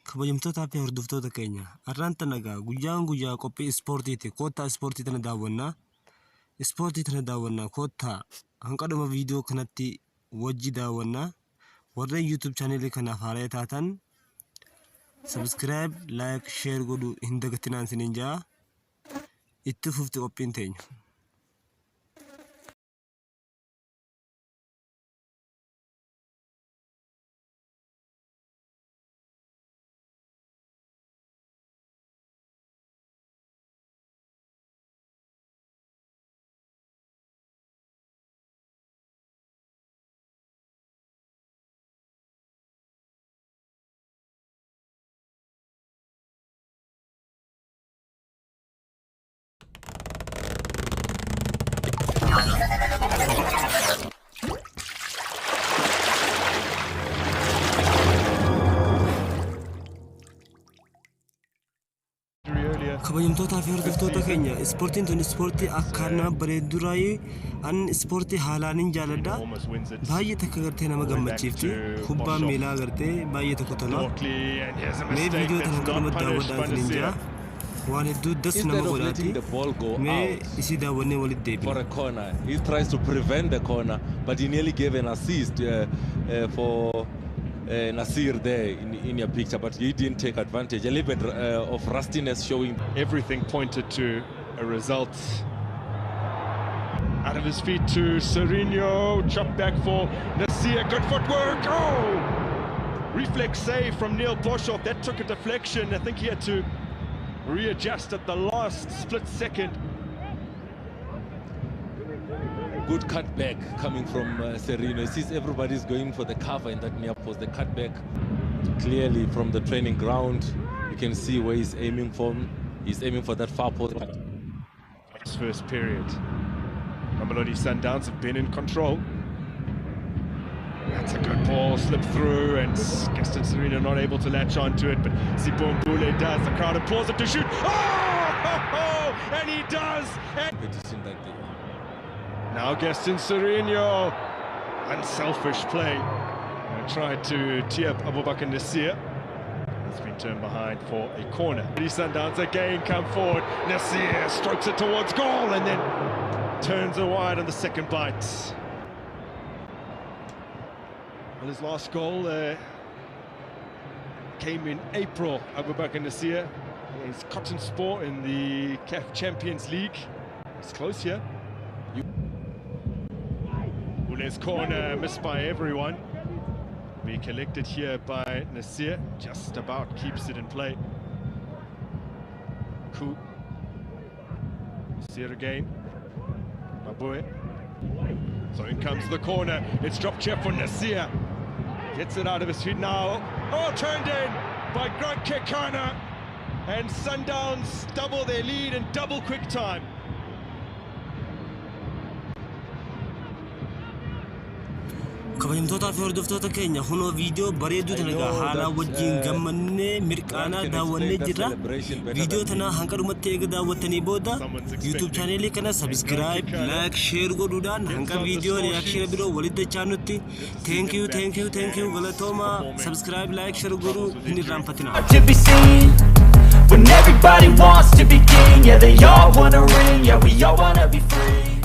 kabajamtoota fi hordoftoota keenya arranta nagaa guyyaa qophii ispoortiiti koota ispoortii tana daawwannaa koota hanqadhuma viidiyoo kanatti wajji daawwannaa warra YouTube channel kanaaf haaraa taatan subscribe like share godhu hin dagatinaan sinin jaa itti fufti qophiin teenya. kabajamtoota fi hordoftoota keenya ispoortiin tun ispoortii akkaan bareedu raayii an ispoortii haalaanin jaaladha baay'ee takka gartee nama gammachiifti kubbaan miilaa gartee baay'ee tokko tola mee viidiyoo tan hanqadhuma daawwadhaa isinin jaa waan hedduu das nama godhaati mee isii daawwannee walitti deebina. For a corner, he tries to prevent the corner, but he nearly gave an assist for Nasir there in your picture, but he didn't take advantage. A little bit of rustiness showing. Everything pointed to a result. Out of his feet to Serino, chop back for Nasir, good footwork, oh! Reflex save from Neil Boshoff, that took a deflection. I think he had to readjust at the last split second. Good cutback coming from Serino. He sees everybody's going for the cover in that near post. The cutback clearly from the training ground. You can see where he's aiming from. He's aiming for that far post. This first period, Mamelodi Sundowns have been in control. That's a good ball, slip through, and Gaston Serino not able to latch onto it, but Sipon Boule does. The crowd applauds him to shoot. Oh! And he does! Now Gaston Serino, unselfish play, tried to tee up Abubakar Nasir. He's been turned behind for a corner. Sundowns again come forward. Nasir strokes it towards goal and then turns it wide on the second bite. Well, his last goal came in April. Abubakar Nasir, his Cotton Sport in the CAF Champions League. It's close here. Ule's corner missed by everyone. Be collected here by Nasir. Just about keeps it in play. Coup. Nasir again. Mabue. So in comes the corner. It's dropped here for Nasir. Gets it out of his feet now. Oh, turned in by Grant Kekana. And Sundowns double their lead in double quick time. kabajamtoota fi hordoftoota keenya hunoo viidiyoo bareedu tanagaa haala wajjin gammanne mirqaana daawwanne jirra viidiyoo tana hanqadhumatti eega daawwattanii booda YouTube channel kana subscribe like share godhuudhaan hanqa viidiyoo reaction biroo walitti dachaanutti thank you galatooma subscribe like share godhu hin irraanfatina. When everybody wants to be king, yeah they all wanna ring, yeah we all wanna be free.